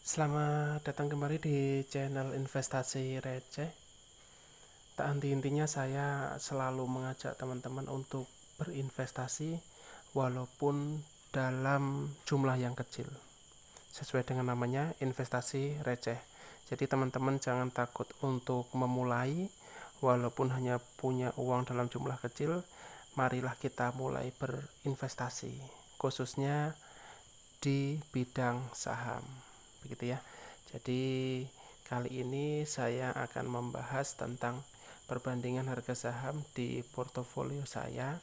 Selamat datang kembali di channel investasi receh. Tak henti-hentinya saya selalu mengajak teman-teman untuk berinvestasi walaupun dalam jumlah yang kecil. Sesuai dengan namanya, investasi receh. Jadi teman-teman jangan takut untuk memulai walaupun hanya punya uang dalam jumlah kecil. Marilah kita mulai berinvestasi, khususnya di bidang saham. Begitu ya. Jadi kali ini saya akan membahas tentang perbandingan harga saham di portofolio saya.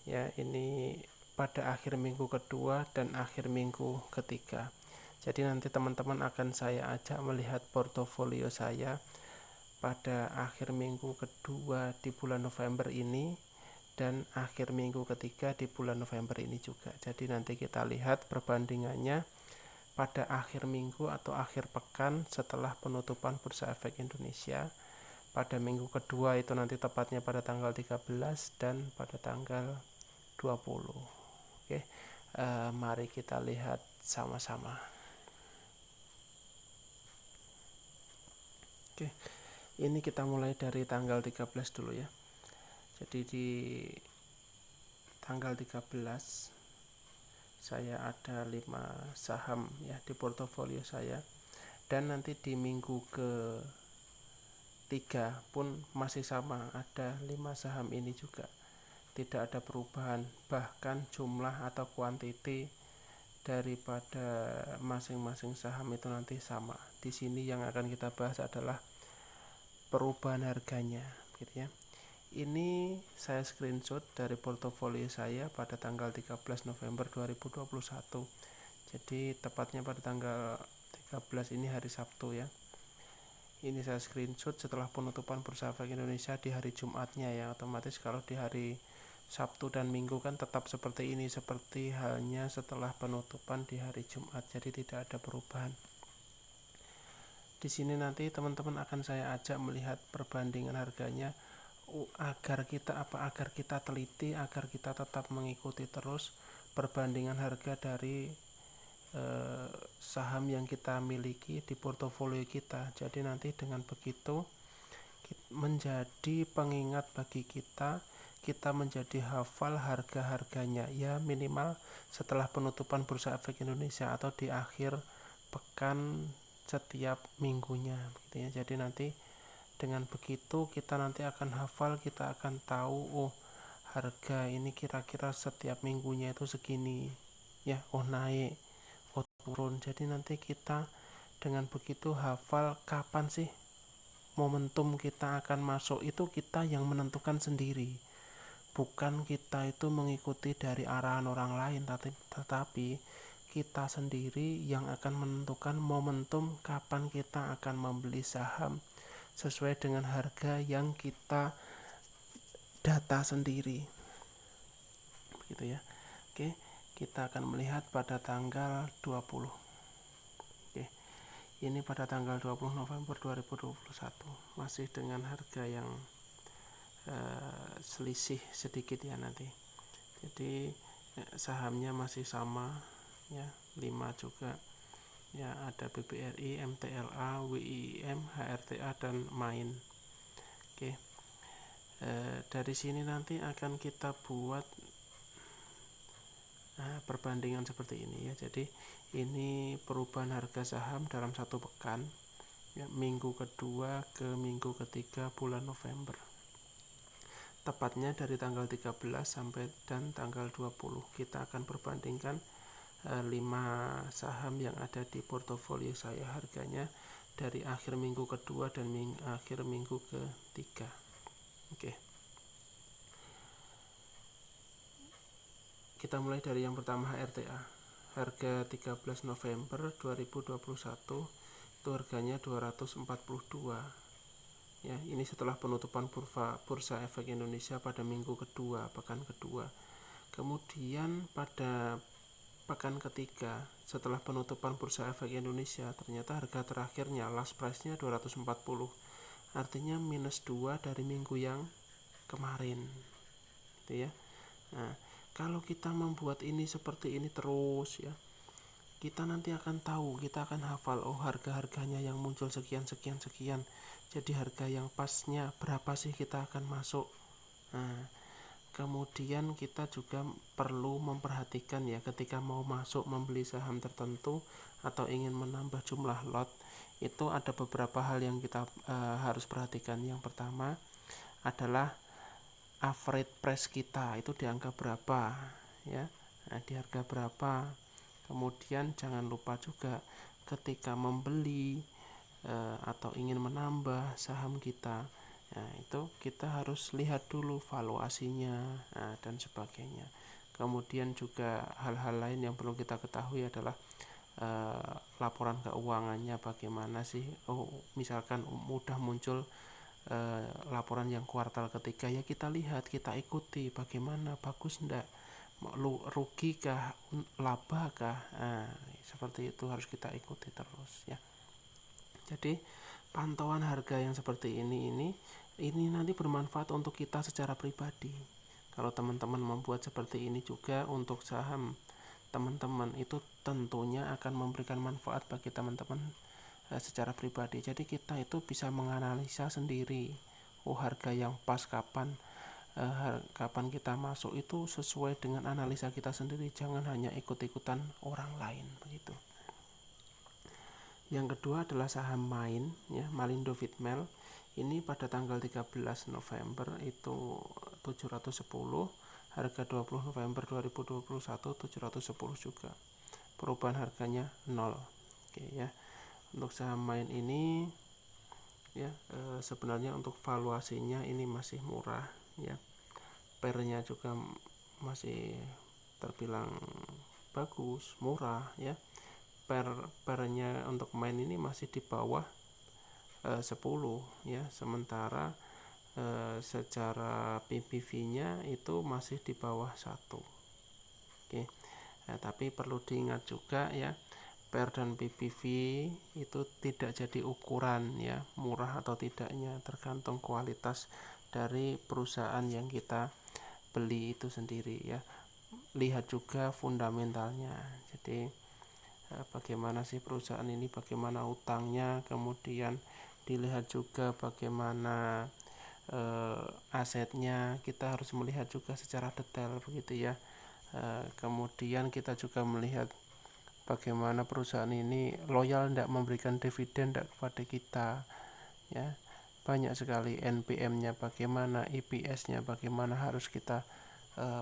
Ya, ini pada akhir minggu kedua dan akhir minggu ketiga. Jadi nanti teman-teman akan saya ajak melihat portofolio saya pada akhir minggu kedua di bulan November ini dan akhir minggu ketiga di bulan November ini juga. Jadi nanti kita lihat perbandingannya pada akhir minggu atau akhir pekan setelah penutupan Bursa Efek Indonesia pada minggu kedua, itu nanti tepatnya pada tanggal 13 dan pada tanggal 20. Oke, mari kita lihat sama-sama. Oke, ini kita mulai dari tanggal 13 dulu ya. Jadi di tanggal 13 saya ada 5 saham ya di portofolio saya, dan nanti di minggu ke 3 pun masih sama, ada 5 saham ini juga. Tidak ada perubahan, bahkan jumlah atau kuantiti daripada masing-masing saham itu nanti sama. Di sini yang akan kita bahas adalah perubahan harganya, gitu ya. Ini saya screenshot dari portofolio saya pada tanggal 13 November 2021. Jadi tepatnya pada tanggal 13 ini hari Sabtu ya. Ini saya screenshot setelah penutupan Bursa Efek Indonesia di hari Jumatnya ya. Otomatis kalau di hari Sabtu dan Minggu kan tetap seperti ini, seperti halnya setelah penutupan di hari Jumat. Jadi tidak ada perubahan. Di sini nanti teman-teman akan saya ajak melihat perbandingan harganya agar kita teliti, agar kita tetap mengikuti terus perbandingan harga dari saham yang kita miliki di portofolio kita. Jadi nanti dengan begitu menjadi pengingat bagi kita, kita menjadi hafal harga-harganya ya, minimal setelah penutupan Bursa Efek Indonesia atau di akhir pekan setiap minggunya gitu ya. Jadi nanti dengan begitu kita nanti akan hafal, kita akan tahu oh harga ini kira-kira setiap minggunya itu segini ya, oh naik, oh turun. Jadi nanti kita dengan begitu hafal kapan sih momentum kita akan masuk, itu kita yang menentukan sendiri. Bukan kita itu mengikuti dari arahan orang lain, tetapi kita sendiri yang akan menentukan momentum kapan kita akan membeli saham sesuai dengan harga yang kita data sendiri. Begitu ya. Oke, kita akan melihat pada tanggal 20. Oke. Ini pada tanggal 20 November 2021 masih dengan harga yang selisih sedikit ya nanti. Jadi sahamnya masih sama ya, 5 juga ya, ada BBRI, MTLA, WIM, HRTA dan MAIN. Oke, dari sini nanti akan kita buat perbandingan seperti ini ya. Jadi ini perubahan harga saham dalam satu pekan ya, minggu kedua ke minggu ketiga bulan November, tepatnya dari tanggal 13 sampai dan tanggal 20. Kita akan perbandingkan 5 saham yang ada di portofolio saya, harganya dari akhir minggu kedua dan akhir minggu ketiga. Oke, kita mulai dari yang pertama, HRTA. Harga 13 November 2021 itu harganya 242 ya. Ini setelah penutupan Bursa Efek Indonesia pada minggu kedua, pekan kedua. Kemudian pada pekan ketiga setelah penutupan Bursa Efek Indonesia, ternyata harga terakhirnya last price-nya 240, artinya minus 2 dari minggu yang kemarin gitu ya. Nah, kalau kita membuat ini seperti ini terus ya, kita nanti akan tahu, kita akan hafal, oh harga-harganya yang muncul sekian sekian sekian, jadi harga yang pasnya berapa sih kita akan masuk. Nah, kemudian kita juga perlu memperhatikan ya, ketika mau masuk membeli saham tertentu atau ingin menambah jumlah lot, itu ada beberapa hal yang kita harus perhatikan. Yang pertama adalah average price kita itu di angka berapa ya, nah, di harga berapa. Kemudian jangan lupa juga ketika membeli atau ingin menambah saham kita, nah itu kita harus lihat dulu valuasinya, nah, dan sebagainya. Kemudian juga hal-hal lain yang perlu kita ketahui adalah laporan keuangannya bagaimana sih. Oh, misalkan mudah muncul laporan yang kuartal ketiga, ya kita lihat, kita ikuti bagaimana, bagus enggak, rugi kah, laba kah, nah, seperti itu harus kita ikuti terus ya. Jadi pantauan harga yang seperti ini nanti bermanfaat untuk kita secara pribadi. Kalau teman-teman membuat seperti ini juga untuk saham teman-teman, itu tentunya akan memberikan manfaat bagi teman-teman secara pribadi. Jadi kita itu bisa menganalisa sendiri, oh harga yang pas kapan kita masuk itu sesuai dengan analisa kita sendiri, jangan hanya ikut-ikutan orang lain begitu. Yang kedua adalah saham Main ya, Malindo Feedmill. Ini pada tanggal 13 November itu 710, harga 20 November 2021 710 juga. Perubahan harganya 0. Oke ya. Untuk saham Main ini ya sebenarnya untuk valuasinya ini masih murah ya. Pernya juga masih terbilang bagus, murah ya. Pernya untuk Main ini masih di bawah 10 ya, sementara secara PBV-nya itu masih di bawah 1. Oke. Nah, tapi perlu diingat juga ya, per dan PBV itu tidak jadi ukuran ya, murah atau tidaknya, tergantung kualitas dari perusahaan yang kita beli itu sendiri ya. Lihat juga fundamentalnya. Jadi bagaimana sih perusahaan ini, bagaimana utangnya, kemudian dilihat juga bagaimana asetnya, kita harus melihat juga secara detail begitu ya. Kemudian kita juga melihat bagaimana perusahaan ini loyal tidak memberikan dividen tidak kepada kita ya. Banyak sekali NPM-nya bagaimana, EPS-nya bagaimana, harus kita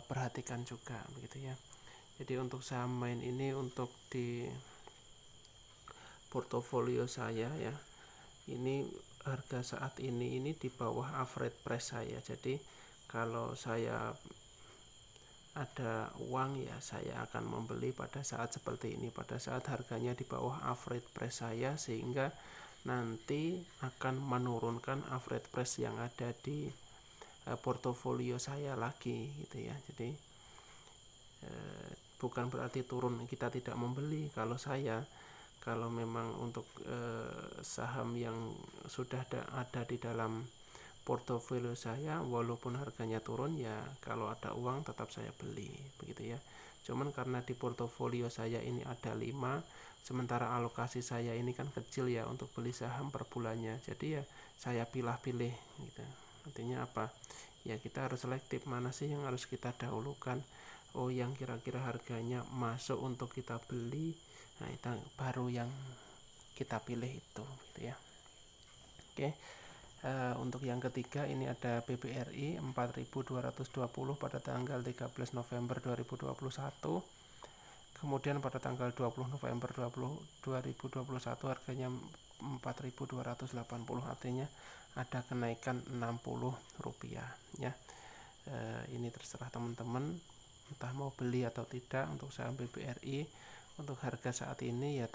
perhatikan juga begitu ya. Jadi untuk saham Main ini untuk di portofolio saya ya, ini harga saat ini di bawah average price saya. Jadi kalau saya ada uang ya, saya akan membeli pada saat seperti ini, pada saat harganya di bawah average price saya, sehingga nanti akan menurunkan average price yang ada di portofolio saya lagi gitu ya. Jadi bukan berarti turun kita tidak membeli. Kalau memang untuk saham yang sudah ada di dalam portofolio saya, walaupun harganya turun ya, kalau ada uang tetap saya beli begitu ya. Cuman karena di portofolio saya ini ada 5, sementara alokasi saya ini kan kecil ya untuk beli saham per bulannya, jadi ya saya pilih-pilih gitu. Artinya apa ya, kita harus selektif, mana sih yang harus kita dahulukan. Oh, yang kira-kira harganya masuk untuk kita beli, nah itu baru yang kita pilih itu gitu ya. Oke. Untuk yang ketiga ini ada BBRI 4.220 pada tanggal 13 November 2021. Kemudian pada tanggal 20 November 2021 harganya 4.280, artinya ada kenaikan 60 rupiah ya. Ini terserah teman-teman entah mau beli atau tidak untuk saham BBRI. Untuk harga saat ini ya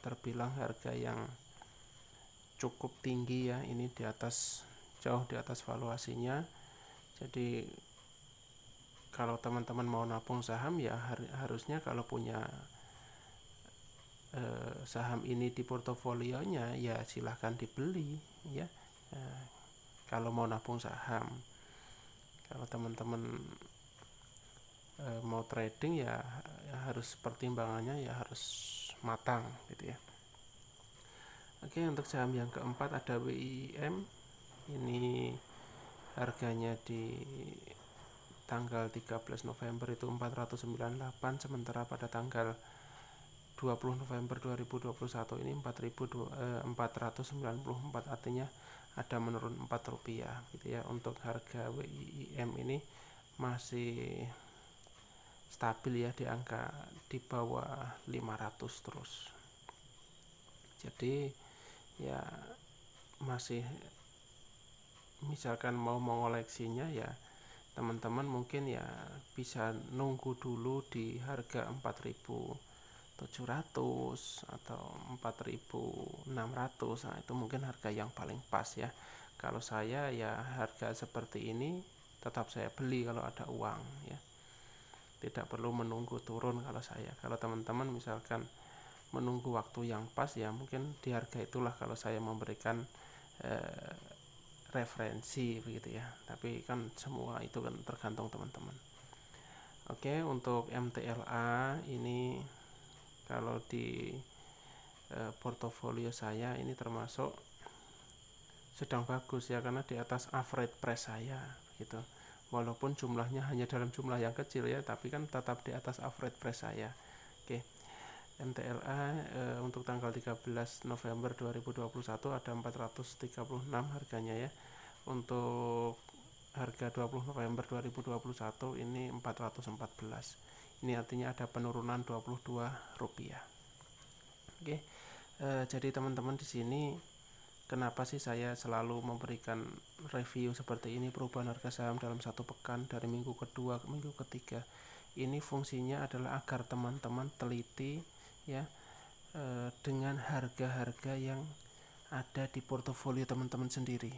terbilang harga yang cukup tinggi ya, ini jauh di atas valuasinya. Jadi kalau teman-teman mau nabung saham ya harusnya kalau punya saham ini di portofolionya ya silahkan dibeli ya. Kalau mau nabung saham, kalau teman-teman mau trading ya harus pertimbangannya ya harus matang gitu ya. Oke, untuk saham yang keempat ada WIM. Ini harganya di tanggal 13 November itu 498, sementara pada tanggal 20 November 2021 ini 4.494, artinya ada menurun Rp4 gitu ya. Untuk harga WIM ini masih stabil ya di angka di bawah 500 terus. Jadi ya masih, misalkan mau mengoleksinya ya teman-teman mungkin ya bisa nunggu dulu di harga 4.700 atau 4.600. Nah, itu mungkin harga yang paling pas ya. Kalau saya ya harga seperti ini tetap saya beli kalau ada uang ya. Tidak perlu menunggu turun kalau saya. Kalau teman-teman misalkan menunggu waktu yang pas ya mungkin di harga itulah kalau saya memberikan referensi begitu ya. Tapi kan semua itu kan tergantung teman-teman. Oke, untuk MTLA ini kalau di portofolio saya ini termasuk sedang bagus ya, karena di atas average price saya gitu. Walaupun jumlahnya hanya dalam jumlah yang kecil ya, tapi kan tetap di atas average price saya. Oke. MTLA untuk tanggal 13 November 2021 ada 436 harganya ya. Untuk harga 20 November 2021 ini 414. Ini artinya ada penurunan Rp22. Oke. Jadi teman-teman di sini kenapa sih saya selalu memberikan review seperti ini, perubahan harga saham dalam satu pekan dari minggu kedua ke minggu ketiga. Ini fungsinya adalah agar teman-teman teliti ya dengan harga-harga yang ada di portofolio teman-teman sendiri.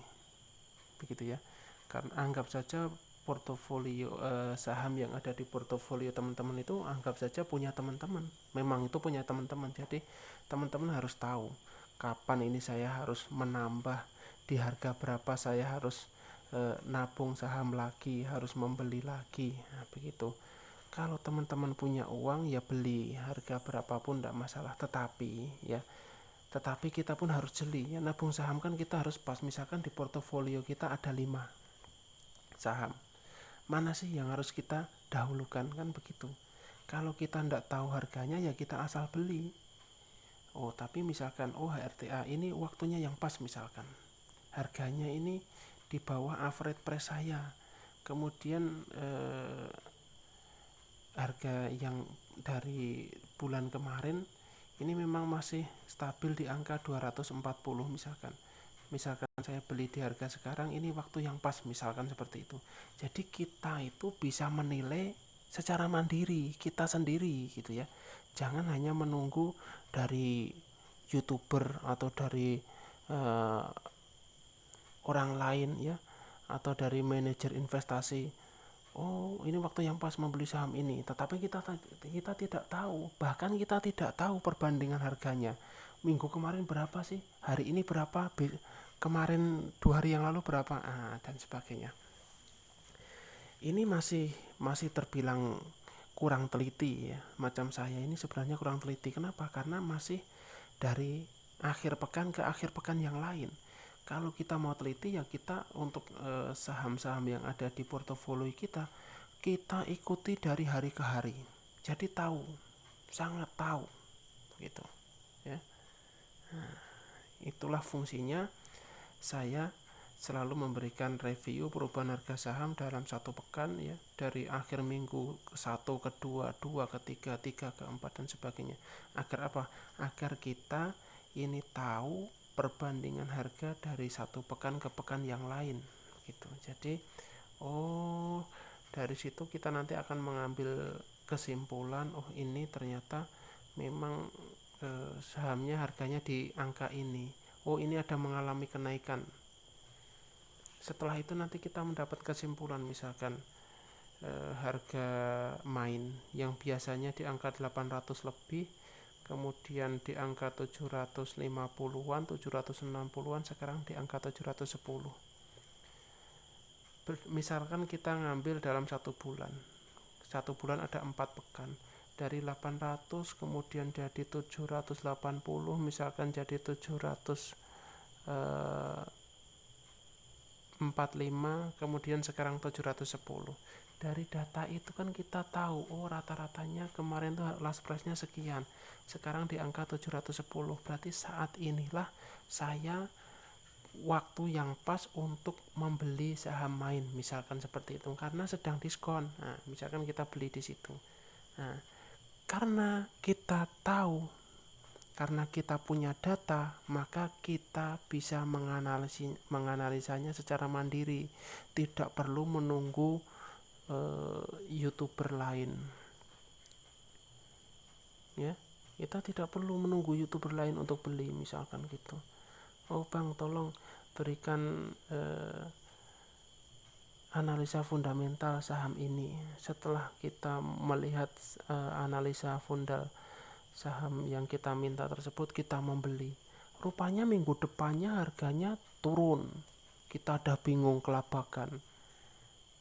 Begitu ya. Karena anggap saja portofolio saham yang ada di portofolio teman-teman itu anggap saja punya teman-teman. Memang itu punya teman-teman. Jadi teman-teman harus tahu kapan ini saya harus menambah, di harga berapa saya harus nabung saham lagi, harus membeli lagi. Nah, begitu. Kalau teman-teman punya uang ya beli harga berapapun tidak masalah, tetapi kita pun harus jeli ya. Nabung saham kan kita harus pas. Misalkan di portofolio kita ada 5 saham, mana sih yang harus kita dahulukan, kan begitu. Kalau kita tidak tahu harganya ya kita asal beli. Oh tapi misalkan HRTA ini waktunya yang pas, misalkan harganya ini di bawah average price saya, kemudian harga yang dari bulan kemarin ini memang masih stabil di angka 240 misalkan saya beli di harga sekarang, ini waktu yang pas, misalkan seperti itu. Jadi kita itu bisa menilai secara mandiri kita sendiri gitu ya. Jangan hanya menunggu dari YouTuber atau dari orang lain ya, atau dari manajer investasi. Oh ini waktu yang pas membeli saham ini, tetapi kita tidak tahu, bahkan kita tidak tahu perbandingan harganya. Minggu kemarin berapa sih, hari ini berapa, kemarin 2 hari yang lalu berapa, dan sebagainya. Ini masih terbilang kurang teliti ya. Macam saya ini sebenarnya kurang teliti. Kenapa? Karena masih dari akhir pekan ke akhir pekan yang lain. Kalau kita mau teliti ya kita untuk saham-saham yang ada di portofolio kita ikuti dari hari ke hari. Jadi tahu, sangat tahu gitu ya. Nah, itulah fungsinya saya selalu memberikan review perubahan harga saham dalam satu pekan ya, dari akhir minggu ke 1, ke 2, 2 ke 3, 3 ke 4 dan sebagainya. Agar apa? Agar kita ini tahu perbandingan harga dari satu pekan ke pekan yang lain gitu. Jadi dari situ kita nanti akan mengambil kesimpulan, ini ternyata memang sahamnya harganya di angka ini. Ini ada mengalami kenaikan. Setelah itu nanti kita mendapat kesimpulan, misalkan harga main yang biasanya di angka 800 lebih, kemudian di angka 750-an, 760-an, sekarang di angka 710. Misalkan kita ngambil dalam 1 bulan, 1 bulan ada 4 pekan. Dari 800 kemudian jadi 780, misalkan jadi 745, kemudian sekarang 710. Dari data itu kan kita tahu, oh rata-ratanya kemarin tuh last price-nya sekian, sekarang di angka 710. Berarti saat inilah saya waktu yang pas untuk membeli saham main, misalkan seperti itu, karena sedang diskon. Nah, misalkan kita beli di situ. Nah, karena kita tahu, karena kita punya data, maka kita bisa menganalisanya secara mandiri, tidak perlu menunggu YouTuber lain. Ya, kita tidak perlu menunggu YouTuber lain untuk beli, misalkan gitu. Oh bang, tolong berikan analisa fundamental saham ini. Setelah kita melihat analisa fundal saham yang kita minta tersebut, kita membeli. Rupanya minggu depannya harganya turun. Kita udah bingung, kelabakan.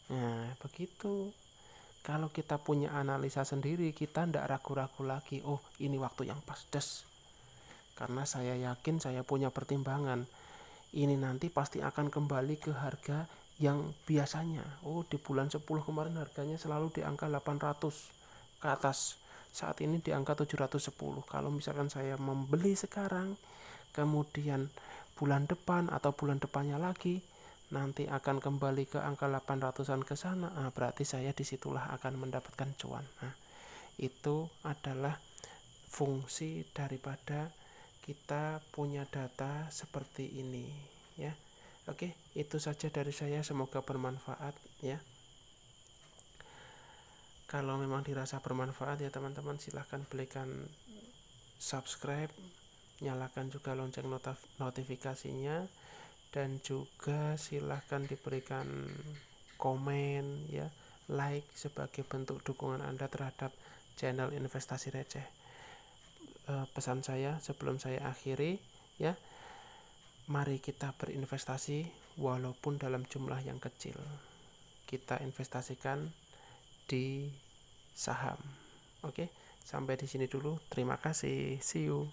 Nah, begitu. Kalau kita punya analisa sendiri, kita ndak ragu-ragu lagi. Oh, ini waktu yang pas, des. Karena saya yakin, saya punya pertimbangan. Ini nanti pasti akan kembali ke harga yang biasanya. Oh, di bulan 10 kemarin harganya selalu di angka 800 ke atas. Saat ini di angka 710. Kalau misalkan saya membeli sekarang, kemudian bulan depan atau bulan depannya lagi nanti akan kembali ke angka 800-an ke sana, berarti saya disitulah akan mendapatkan cuan. Nah, itu adalah fungsi daripada kita punya data seperti ini, ya. Oke, itu saja dari saya, semoga bermanfaat, ya. Kalau memang dirasa bermanfaat, ya teman-teman, silahkan berikan subscribe, nyalakan juga lonceng notifikasinya, dan juga silahkan diberikan komen, ya, like sebagai bentuk dukungan Anda terhadap channel Investasi Receh. Pesan saya sebelum saya akhiri, ya, mari kita berinvestasi walaupun dalam jumlah yang kecil. Kita investasikan di saham. Oke, sampai di sini dulu. Terima kasih. See you.